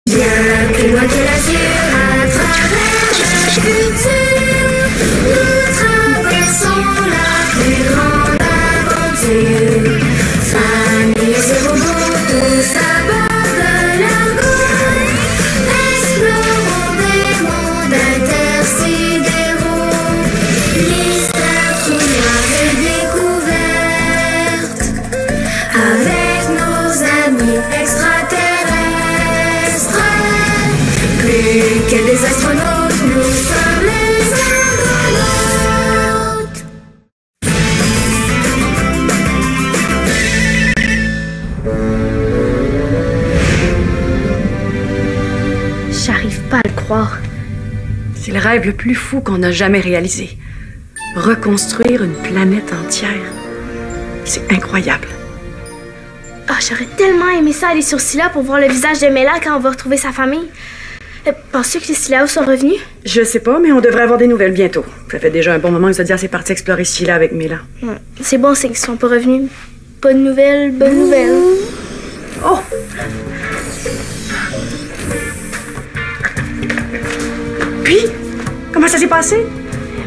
Bien plus loin que l'azur, à travers le futur, nous traversons la plus grande aventure. Famille et robots, tous à bord de l'argot, explorons des mondes intersidéraux, mystères, trous noirs et découvertes, avec nos amis extraterrestres. Plus que des astronautes, nous sommes les argonautes. J'arrive pas à le croire. C'est le rêve le plus fou qu'on a jamais réalisé. Reconstruire une planète entière. C'est incroyable. Ah, j'aurais tellement aimé ça aller sur Scylla pour voir le visage de Mela quand on va retrouver sa famille. Penses-tu que les Scyllaos sont revenus? Je sais pas, mais on devrait avoir des nouvelles bientôt. Ça fait déjà un bon moment que Zodiac est parti explorer Scylla avec Mela. C'est bon, c'est qu'ils sont pas revenus. Bonne nouvelle, bonne nouvelle. Oh! Puis, comment ça s'est passé?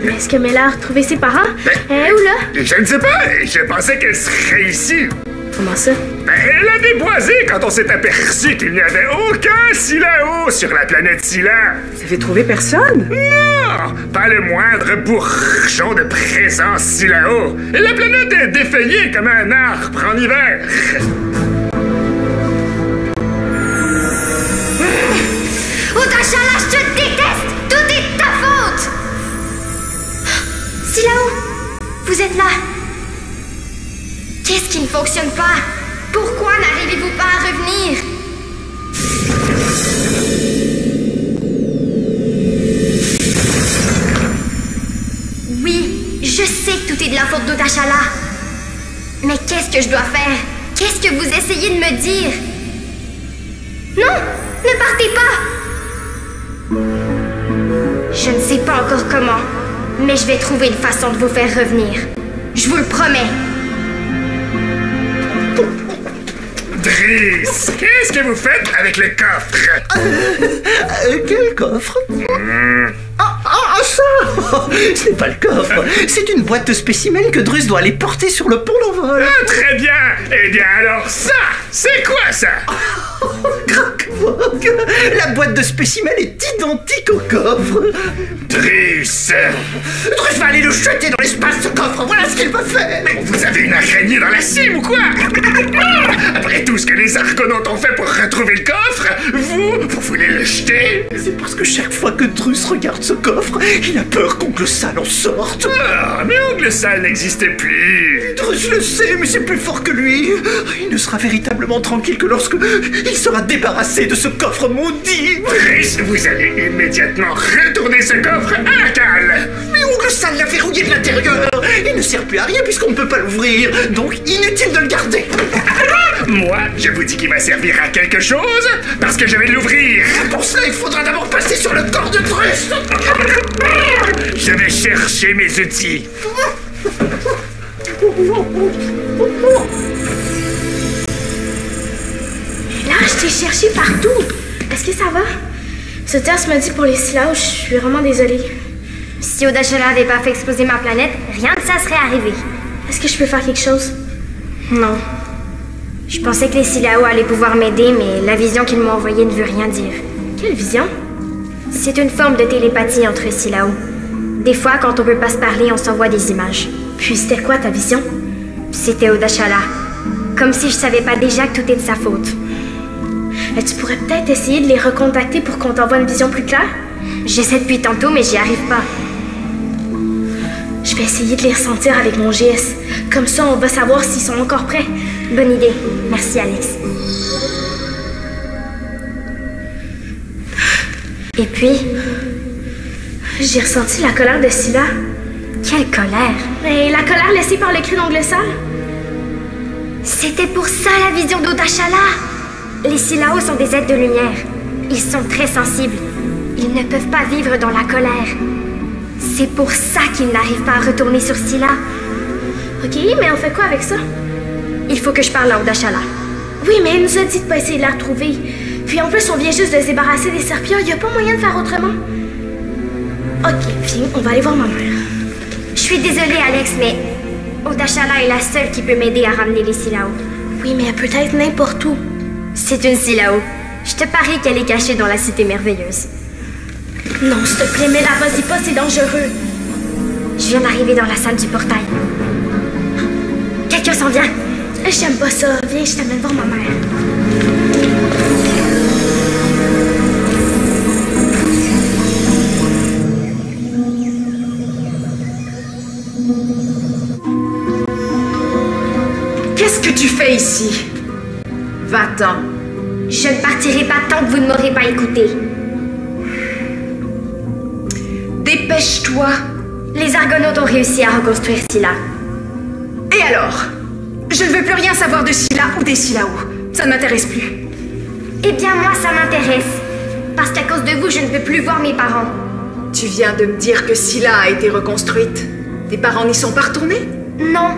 Mais est-ce que Mela a retrouvé ses parents? Où là? Je ne sais pas. Je pensais qu'elle serait ici. Comment ça? Elle a déboisé quand on s'est aperçu qu'il n'y avait aucun Scyllao sur la planète Scylla. Vous avez trouvé personne? Non! Pas le moindre bourgeon de présence Scyllao. Et la planète est défeuillée comme un arbre en hiver. Udashala, je te déteste! Tout est de ta faute! Scyllao, vous êtes là. Qu'est-ce qui ne fonctionne pas? Pourquoi n'arrivez-vous pas à revenir? Oui, je sais que tout est de la faute d'Udashala. Mais qu'est-ce que je dois faire? Qu'est-ce que vous essayez de me dire? Non! Ne partez pas! Je ne sais pas encore comment, mais je vais trouver une façon de vous faire revenir. Je vous le promets. Driss, qu'est-ce que vous faites avec le coffre? Quel coffre? Ça! Ce n'est pas le coffre, c'est une boîte de spécimens que Drus doit aller porter sur le pont d'envol. Ah, très bien! Eh bien alors ça, c'est quoi ça? Crac-vogue! La boîte de spécimens est identique au coffre. Driss! Drus va aller le jeter dans l'espace, ce coffre, voilà ce qu'il va faire. Mais vous avez une araignée dans la cime ou quoi? Après tout ce que les Argonautes ont fait pour retrouver le coffre, vous voulez le jeter? C'est parce que chaque fois que Drus regarde ce coffre, il a peur qu'Oncle Sal en sorte. Ah, mais Oncle Sal n'existait plus. Drus le sait, mais c'est plus fort que lui. Il ne sera véritablement tranquille que lorsque il sera débarrassé de ce coffre maudit. Driss, vous allez immédiatement retourner ce coffre à la cale. Mais Oncle Sal l'a verrouillé de l'intérieur. Il ne sert plus à rien puisqu'on ne peut pas l'ouvrir. Donc inutile de le garder. Moi, je vous dis qu'il va servir à quelque chose parce que je vais l'ouvrir. Pour cela, il faudra d'abord passer sur le corps de Drus. Je vais chercher mes outils. Là, je t'ai cherché partout. Est-ce que ça va? Ce test me dit pour les Scyllaos, je suis vraiment désolée. Si Udashala n'avait pas fait exploser ma planète, rien de ça serait arrivé. Est-ce que je peux faire quelque chose? Non. Je pensais que les Scyllaos allaient pouvoir m'aider, mais la vision qu'ils m'ont envoyée ne veut rien dire. Quelle vision? C'est une forme de télépathie entre Scyllaos. Des fois, quand on peut pas se parler, on s'envoie des images. Puis c'était quoi ta vision? C'était Udashala. Comme si je savais pas déjà que tout est de sa faute. Et tu pourrais peut-être essayer de les recontacter pour qu'on t'envoie une vision plus claire? J'essaie depuis tantôt, mais j'y arrive pas. Je vais essayer de les ressentir avec mon GS. Comme ça, on va savoir s'ils sont encore prêts. Bonne idée. Merci, Alex. Et puis... J'ai ressenti la colère de Scylla. Quelle colère! Et la colère laissée par le cri d'Oncle Sal? C'était pour ça la vision d'Udashala! Les Scyllaos sont des êtres de lumière. Ils sont très sensibles. Ils ne peuvent pas vivre dans la colère. C'est pour ça qu'ils n'arrivent pas à retourner sur Scylla. Ok, mais on fait quoi avec ça? Il faut que je parle à Udashala. Oui, mais elle nous a dit de pas essayer de la retrouver. Puis en plus, on vient juste de se débarrasser des serpillères. Y a pas moyen de faire autrement? Ok, viens, on va aller voir ma mère. Je suis désolée, Alex, mais Odashala est la seule qui peut m'aider à ramener les Silao. Oui, mais elle peut être n'importe où. C'est une Silao. Je te parie qu'elle est cachée dans la cité merveilleuse. Non, s'il te plaît, mais là, vas-y pas, c'est dangereux. Je viens d'arriver dans la salle du portail. Quelqu'un s'en vient. J'aime pas ça. Viens, je t'amène voir ma mère. Qu'est-ce que tu fais ici? Va-t'en. Je ne partirai pas tant que vous ne m'aurez pas écouté. Dépêche-toi. Les Argonautes ont réussi à reconstruire Scylla. Et alors? Je ne veux plus rien savoir de Scylla ou des Silao. Ça ne m'intéresse plus. Eh bien, moi, ça m'intéresse. Parce qu'à cause de vous, je ne peux plus voir mes parents. Tu viens de me dire que Scylla a été reconstruite. Tes parents n'y sont pas retournés? Non,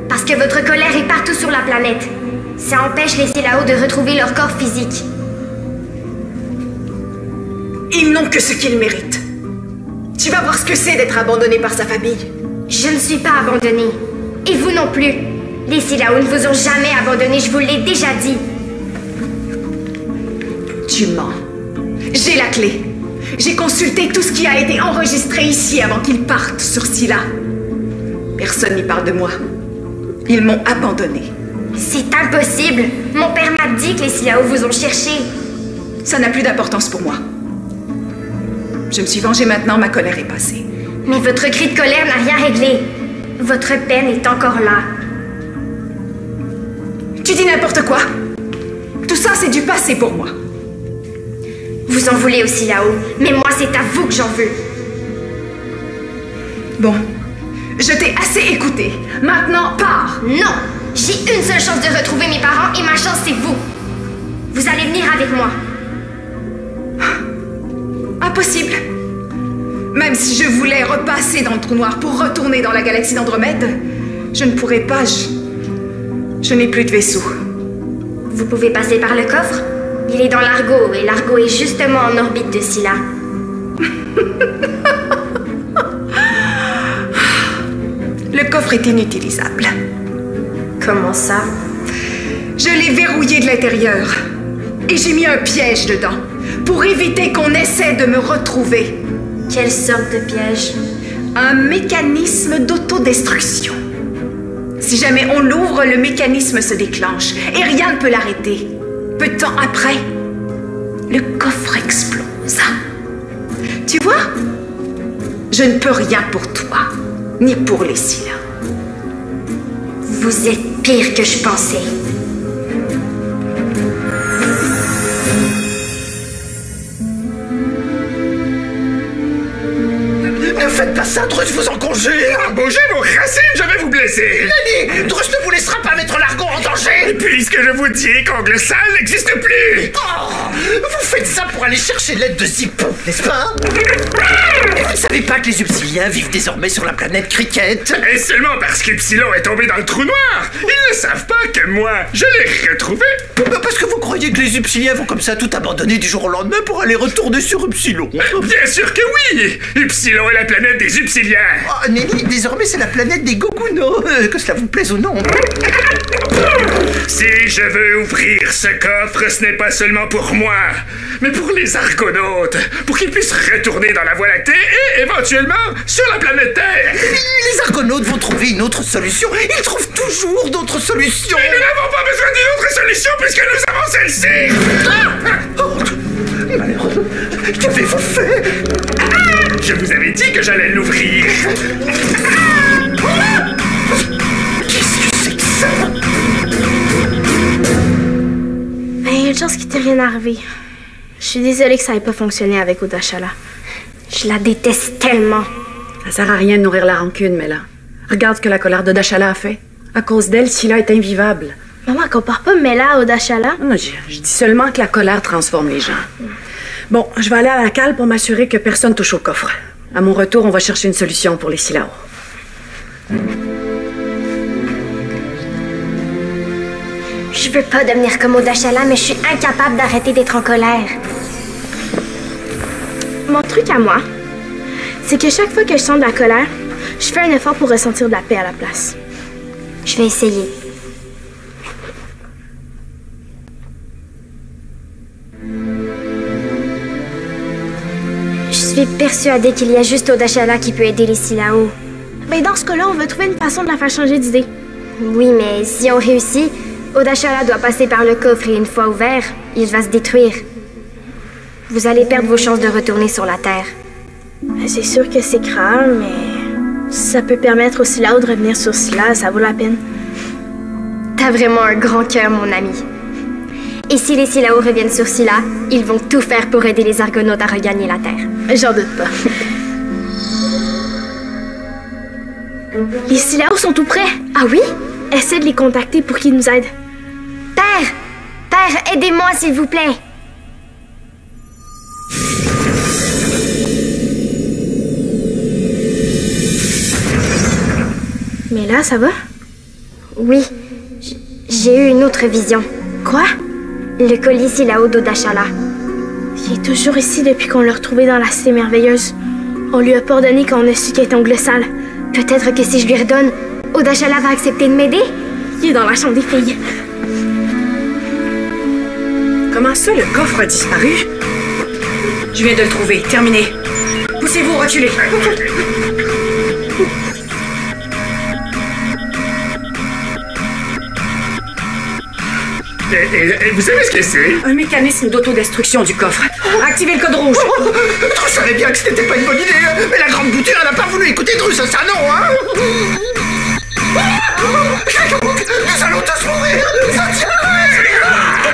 parce que votre colère est partout sur la planète. Ça empêche les Silao de retrouver leur corps physique. Ils n'ont que ce qu'ils méritent. Tu vas voir ce que c'est d'être abandonné par sa famille. Je ne suis pas abandonnée. Et vous non plus. Les Silao ne vous ont jamais abandonné, je vous l'ai déjà dit. Tu mens. J'ai la clé. J'ai consulté tout ce qui a été enregistré ici avant qu'ils partent sur Scylla. Personne n'y parle de moi. Ils m'ont abandonné. C'est impossible. Mon père m'a dit que les Silao vous ont cherché. Ça n'a plus d'importance pour moi. Je me suis vengée maintenant, ma colère est passée. Mais votre cri de colère n'a rien réglé. Votre peine est encore là. Tu dis n'importe quoi. Tout ça, c'est du passé pour moi. Vous en voulez aussi là-haut, mais moi, c'est à vous que j'en veux. Bon, je t'ai assez écouté. Maintenant, pars. Non, j'ai une seule chance de retrouver mes parents et ma chance, c'est vous. Vous allez venir avec moi. Impossible. Même si je voulais repasser dans le trou noir pour retourner dans la galaxie d'Andromède, je ne pourrais pas. Je n'ai plus de vaisseau. Vous pouvez passer par le coffre. Il est dans l'Argo, et l'Argo est justement en orbite de Scylla. Le coffre est inutilisable. Comment ça? Je l'ai verrouillé de l'intérieur. Et j'ai mis un piège dedans, pour éviter qu'on essaie de me retrouver. Quelle sorte de piège? Un mécanisme d'autodestruction. Si jamais on l'ouvre, le mécanisme se déclenche et rien ne peut l'arrêter. Peu de temps après, le coffre explose. Tu vois? Je ne peux rien pour toi, ni pour les Scylla. Vous êtes pire que je pensais. Ne faites pas ça, Drus, je vous en conjure. Bougez vos racines, je vais vous blesser. Lenny, Drus ne vous laissera pas mettre l'Argo en danger. Puisque je vous dis qu'Angle Sale n'existe plus. Oh, vous faites ça pour aller chercher l'aide de Zippo, n'est-ce pas? Et vous ne savez pas que les Upsiliens vivent désormais sur la planète Cricket? Et seulement parce qu'Ypsilon est tombé dans le trou noir. Ils ne savent pas que moi, je l'ai retrouvé. Parce que vous croyez que les Upsiliens vont comme ça tout abandonner du jour au lendemain pour aller retourner sur Upsilon? Bien sûr que oui. Ypsilon est la planète des Upsiliens. Oh, Nelly, désormais c'est la planète des Gokuno, que cela vous plaise ou non. Si je veux ouvrir ce coffre, ce n'est pas seulement pour moi, mais pour les Argonautes, pour qu'ils puissent retourner dans la Voie lactée et éventuellement sur la planète Terre. Les Argonautes vont trouver une autre solution. Ils trouvent toujours d'autres solutions. Et nous n'avons pas besoin d'une autre solution puisque nous avons celle-ci. Oh, malheureux, qu'avez-vous fait? Je vous avais dit que j'allais l'ouvrir. Qu'est-ce que c'est que ça? Ben, il y a une chance qu'il t'est rien arrivé. Je suis désolée que ça n'ait pas fonctionné avec Odashala. Je la déteste tellement. Ça sert à rien de nourrir la rancune, mais là. Regarde ce que la colère d'Odashala a fait. À cause d'elle, Scylla est invivable. Maman, compare pas Mela à Odashala. Non, je dis seulement que la colère transforme les gens. Bon, je vais aller à la cale pour m'assurer que personne touche au coffre. À mon retour, on va chercher une solution pour les Scylla. Je veux pas devenir comme Odashala, mais je suis incapable d'arrêter d'être en colère. Mon truc à moi, c'est que chaque fois que je sens de la colère, je fais un effort pour ressentir de la paix à la place. Je vais essayer. Je suis persuadée qu'il y a juste Odashala qui peut aider les Silao. Mais dans ce cas-là, on va trouver une façon de la faire changer d'idée. Oui, mais si on réussit, Odashala doit passer par le coffre et une fois ouvert, il va se détruire. Vous allez perdre vos chances de retourner sur la Terre. C'est sûr que c'est grave, mais ça peut permettre aux Silao de revenir sur Scylla, ça vaut la peine. T'as vraiment un grand cœur, mon ami. Et si les Silao reviennent sur Scylla, ils vont tout faire pour aider les Argonautes à regagner la Terre. J'en doute pas. Les Silao sont tout prêts. Ah oui? Essaie de les contacter pour qu'ils nous aident. Père! Père, aidez-moi, s'il vous plaît! Mais là, ça va? Oui, j'ai eu une autre vision. Quoi? Le colis Silao d'Odashala. Il est toujours ici depuis qu'on l'a retrouvé dans la Cité Merveilleuse. On lui a pardonné quand on a su qu'il était ongle sale. Peut-être que si je lui redonne, Odashala va accepter de m'aider? Il est dans la chambre des filles. Comment ça, le coffre a disparu? Je viens de le trouver. Terminé. Poussez-vous, reculez. Et vous savez ce que c'est? Un mécanisme d'autodestruction du coffre. Activez le code rouge. Je savais bien que c'était pas une bonne idée, hein. Mais la grande bouture, elle a pas voulu écouter Drus, ça non, hein. Nous allons tous mourir.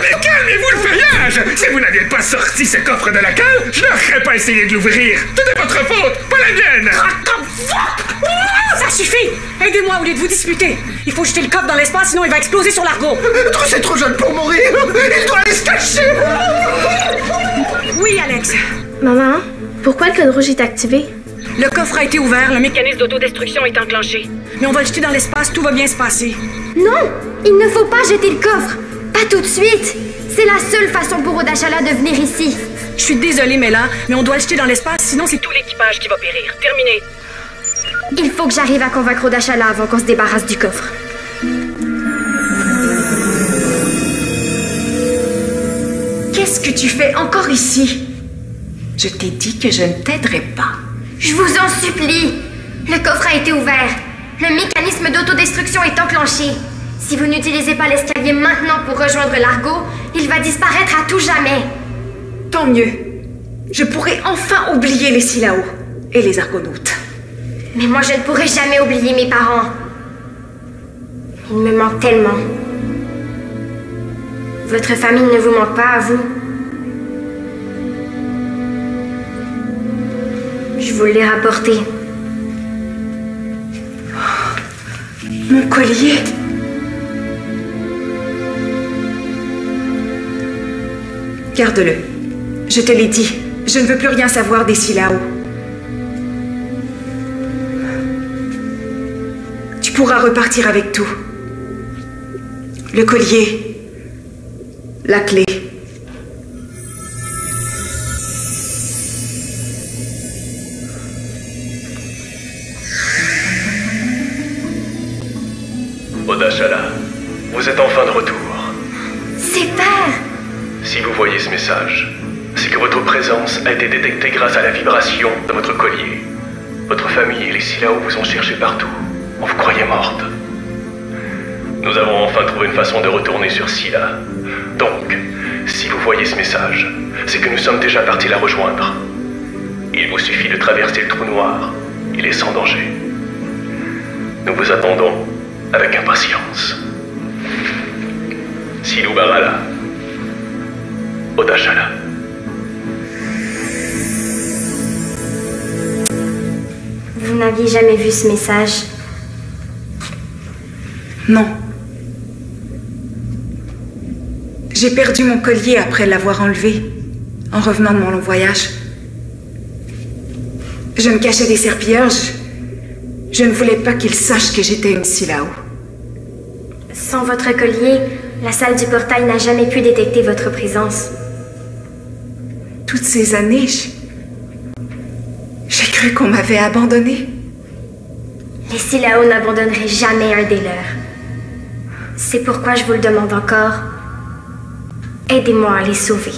Mais calmez-vous le feuillage! Si vous n'aviez pas sorti ce coffre de la cale, je n'aurais pas essayé de l'ouvrir. Tout est votre faute, pas la mienne! Ça suffit! Aidez-moi au lieu de vous disputer. Il faut jeter le coffre dans l'espace, sinon il va exploser sur l'argot. Drus est trop jeune pour mourir. Il doit aller se cacher. Oui, Alex. Maman, pourquoi le code rouge est activé? Le coffre a été ouvert, le mécanisme d'autodestruction est enclenché. Mais on va le jeter dans l'espace, tout va bien se passer. Non! Il ne faut pas jeter le coffre! Pas tout de suite! C'est la seule façon pour Odashala de venir ici. Je suis désolée, Mela, mais on doit le jeter dans l'espace, sinon c'est tout l'équipage qui va périr. Terminé. Il faut que j'arrive à convaincre Odashala avant qu'on se débarrasse du coffre. Qu'est-ce que tu fais encore ici? Je t'ai dit que je ne t'aiderais pas. Je vous en supplie! Le coffre a été ouvert. Le mécanisme d'autodestruction est enclenché. Si vous n'utilisez pas l'escalier maintenant pour rejoindre l'argot, il va disparaître à tout jamais. Tant mieux. Je pourrai enfin oublier les Silao et les Argonautes. Mais moi, je ne pourrai jamais oublier mes parents. Ils me manquent tellement. Votre famille ne vous manque pas, à vous? Je vous l'ai rapporté. Mon collier. Garde-le. Je te l'ai dit, je ne veux plus rien savoir des Silao. Tu pourras repartir avec tout. Le collier. La clé. Odashala, vous êtes enfin de retour. C'est père! Si vous voyez ce message, c'est que votre présence a été détectée grâce à la vibration de votre collier. Votre famille et les Silao vous ont cherché partout. On vous croyait morte. Nous avons enfin trouvé une façon de retourner sur Scylla. Donc, si vous voyez ce message, c'est que nous sommes déjà partis la rejoindre. Il vous suffit de traverser le trou noir. Il est sans danger. Nous vous attendons avec impatience. Silou Barala. Odashala. Vous n'aviez jamais vu ce message? Non. J'ai perdu mon collier après l'avoir enlevé, en revenant de mon long voyage. Je me cachais des serpilleurs, je ne voulais pas qu'ils sachent que j'étais une Silao. Sans votre collier, La salle du portail n'a jamais pu détecter votre présence. Toutes ces années, j'ai cru qu'on m'avait abandonnée. Les Silao n'abandonneraient jamais un des leurs. C'est pourquoi je vous le demande encore. Aidez-moi à les sauver.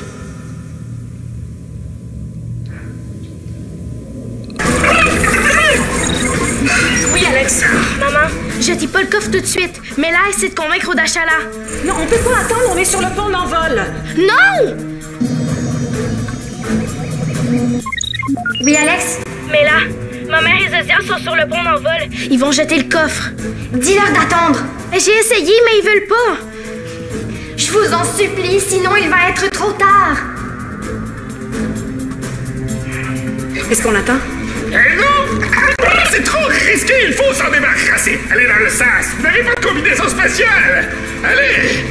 Oui, Alex. Maman, je dis pas le coffre tout de suite. Mais là, essaie de convaincre Odachala. Non, on peut pas attendre, on est sur le pont d'envol. Non! Oui, Alex? Mais là, ma mère et Zodia sont sur le pont d'envol. Ils vont jeter le coffre. Dis-leur d'attendre. J'ai essayé, mais ils veulent pas. Je vous en supplie, sinon il va être trop tard. Est-ce qu'on attend? Eh non! C'est trop risqué, il faut s'en débarrasser. Allez dans le sas, vous n'avez pas de combinaison spatiale. Allez!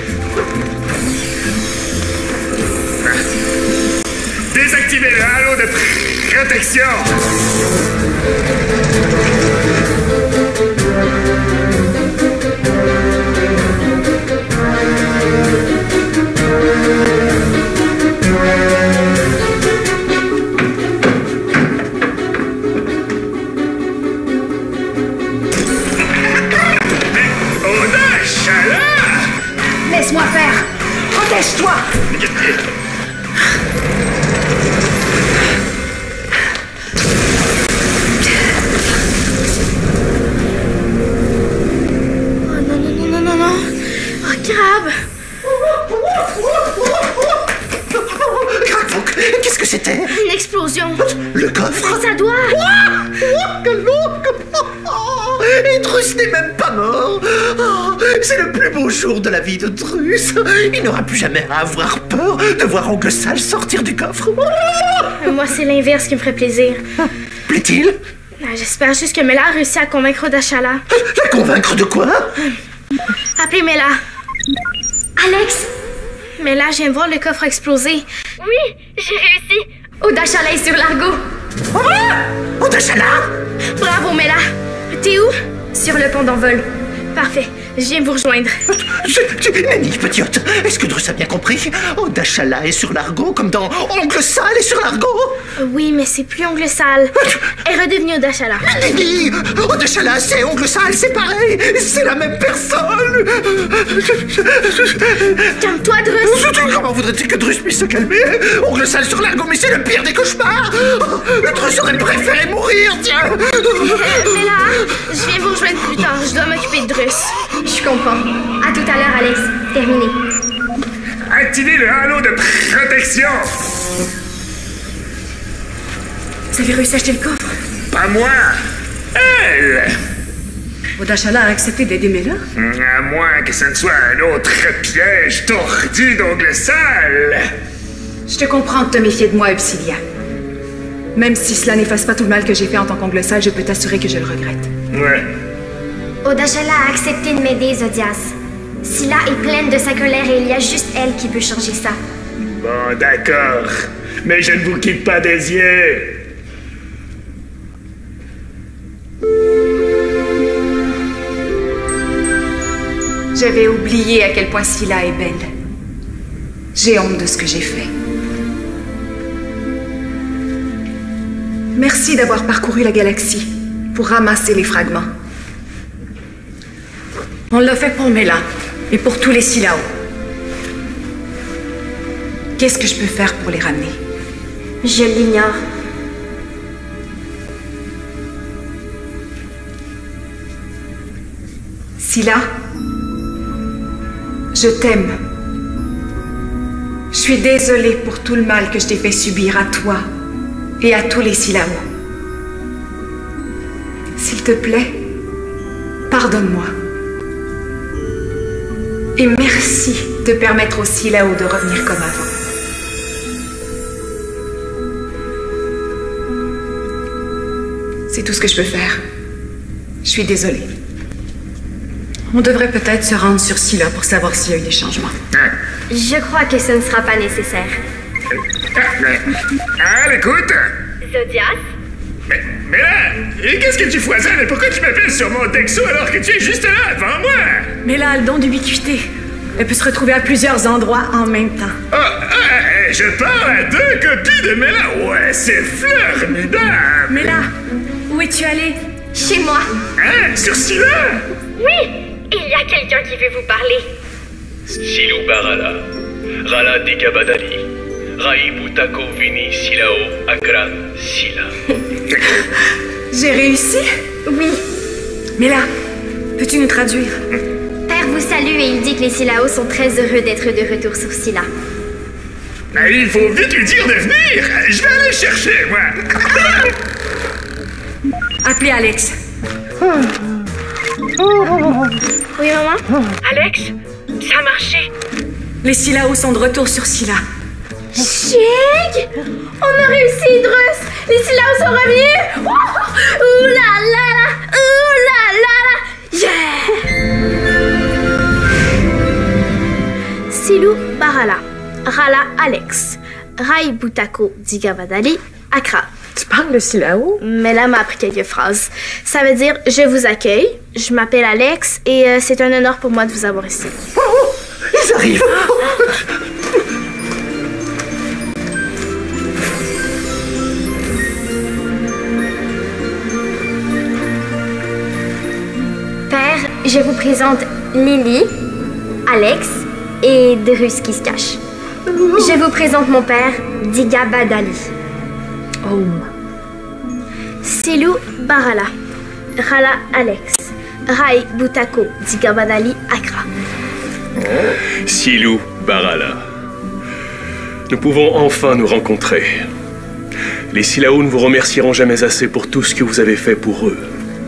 Désactivez le halo de protection. Laisse-moi faire! Protège-toi! Oh non, non, non, non, non, non. Oh, Crabe! Crac-Fouc, qu'est-ce que c'était? Une explosion. Le coffre? Ça doit. Et Drus n'est même pas mort. Oh, c'est le plus beau jour de la vie de Drus. Il n'aura plus jamais à avoir peur de voir Oncle Sale sortir du coffre. Moi, c'est l'inverse qui me ferait plaisir. Plaît-il? J'espère juste que Mela a réussi à convaincre Odachala. La convaincre de quoi? Appelez Mela. Alex? Mela, je viens de voir le coffre exploser. Oui, j'ai réussi. Odachala est sur l'argot. Odachala? Bravo, Mela. T'es où? Sur le pont d'envol. Parfait, je viens vous rejoindre. Nenny, petite, est-ce que Drus a bien compris? Odachala est sur l'argot comme dans Oncle Sale est sur l'argot? Oui, mais c'est plus Oncle Sale. Elle est redevenue Odachala. Nenny, Odachala, c'est Oncle Sale, c'est pareil, c'est la même personne. Calme-toi, Drus. Comment voudrais-tu que Drus puisse se calmer? Oncle Sale sur l'argot, mais c'est le pire des cauchemars. Drus aurait préféré mourir, tiens. Mela, je viens vous rejoindre plus tard. Je dois m'occuper de Drus. Je comprends. À tout à l'heure, Alex. Terminé. Activez le halo de protection. Vous avez réussi à acheter le coffre? Pas moi. Elle. Odachala a accepté d'aider Mela? À moins que ce ne soit un autre piège tordu d'Oncle Sale. Je te comprends de te méfier de moi, Upsilia. Même si cela n'efface pas tout le mal que j'ai fait en tant qu'Oncle Sale, je peux t'assurer que je le regrette. Ouais. Odachala a accepté de m'aider, Zodias. Scylla est pleine de sa colère et il y a juste elle qui peut changer ça. Bon, d'accord. Mais je ne vous quitte pas des yeux. J'avais oublié à quel point Scylla est belle. J'ai honte de ce que j'ai fait. Merci d'avoir parcouru la galaxie pour ramasser les fragments. On l'a fait pour Mela et pour tous les Silao. Qu'est-ce que je peux faire pour les ramener? Je l'ignore. Scylla, je t'aime. Je suis désolée pour tout le mal que je t'ai fait subir à toi et à tous les Silao. S'il te plaît, pardonne-moi. Et merci de permettre aux Silao de revenir comme avant. C'est tout ce que je peux faire. Je suis désolée. On devrait peut-être se rendre sur Scylla pour savoir s'il y a eu des changements. Je crois que ce ne sera pas nécessaire. Écoute! Zodias? Mais là, qu'est-ce que tu foisonnes et pourquoi tu m'appelles sur mon texto alors que tu es juste là, devant moi? Mela a le don d'ubiquité. Elle peut se retrouver à plusieurs endroits en même temps. Je parle à 2 copies de Mela. Ouais, c'est formidable. Mais là, où es-tu allée? Chez moi. Hein? Sur Scylla? Oui, il y a quelqu'un qui veut vous parler. Silou Barala, Rala Digabadali, Rai Butako Vini Silao Akran Sila. J'ai réussi? Oui. Mais là, peux-tu nous traduire? Père vous salue et il dit que les Silao sont très heureux d'être de retour sur Scylla. Il faut vite lui dire de venir. Je vais aller le chercher, moi. Appelez Alex. Oui, maman? Alex, ça a marché. Les Silao sont de retour sur Scylla. Chic! On a réussi, Idrus! Les Silao sont revenus! Ouh là là là! Ouh là là là! Yeah! Silou Barala, Rala Alex, Rai Butako Digabadali, Accra. Tu parles de Silao? Mela m'a appris quelques phrases. Ça veut dire « Je vous accueille, je m'appelle Alex et c'est un honneur pour moi de vous avoir ici. » Ils arrivent. Père, je vous présente Lily, Alex et Drus qui se cache. Je vous présente mon père, Digabadali. Oh. Silou Barala, Rala Alex, Rai Butako Digabadali Accra. Silou Barala. Nous pouvons enfin nous rencontrer. Les Silao ne vous remercieront jamais assez pour tout ce que vous avez fait pour eux.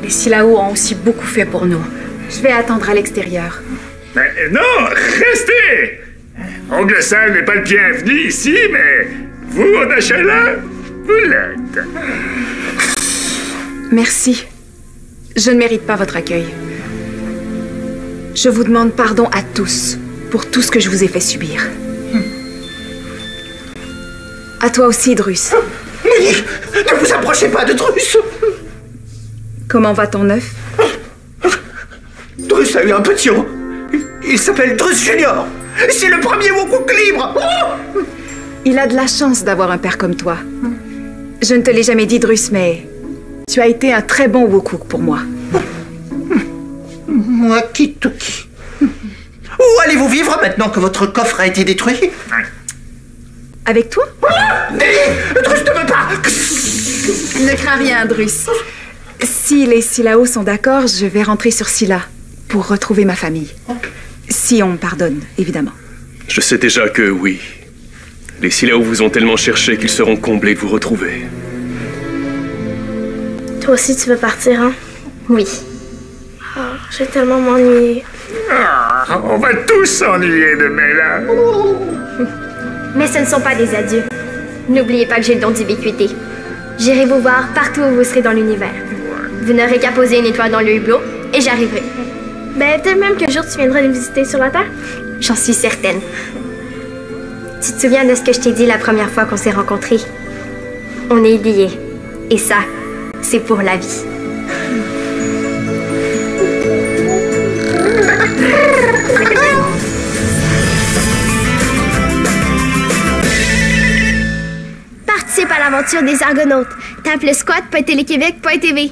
Les Silao ont aussi beaucoup fait pour nous. Je vais attendre à l'extérieur. Mais non, restez. Oncle Sam n'est pas le bienvenu ici, mais vous, Odachala, vous l'êtes. Merci. Je ne mérite pas votre accueil. Je vous demande pardon à tous pour tout ce que je vous ai fait subir. À toi aussi, Drus. Lily, ne vous approchez pas de Drus. Comment va ton œuf? Drus a eu un petit haut. Il s'appelle Drus Junior. C'est le premier Wokuk libre. Oh! Il a de la chance d'avoir un père comme toi. Je ne te l'ai jamais dit, Drus, mais tu as été un très bon Wokuk pour moi. Moi, Kituki. Où allez-vous vivre maintenant que votre coffre a été détruit? Avec toi? Drus ne veut pas. Ne crains rien, Drus. Si les Silao sont d'accord, je vais rentrer sur Scylla pour retrouver ma famille. Si on me pardonne, évidemment. Je sais déjà que oui. Les Silao vous ont tellement cherché qu'ils seront comblés de vous retrouver. Toi aussi, tu veux partir, hein? Oui. Oh, j'ai tellement m'ennuyer. On va tous s'ennuyer de Mela. Mais ce ne sont pas des adieux. N'oubliez pas que j'ai le don d'ubiquité. J'irai vous voir partout où vous serez dans l'univers. Vous n'aurez qu'à poser une étoile dans le hublot et j'arriverai. Ben, peut-être même qu'un jour tu viendras nous visiter sur la Terre. J'en suis certaine. Tu te souviens de ce que je t'ai dit la première fois qu'on s'est rencontrés? On est liés. Et ça, c'est pour la vie. Participe à l'aventure des Argonautes. Tape le squat.téléquébec.tv.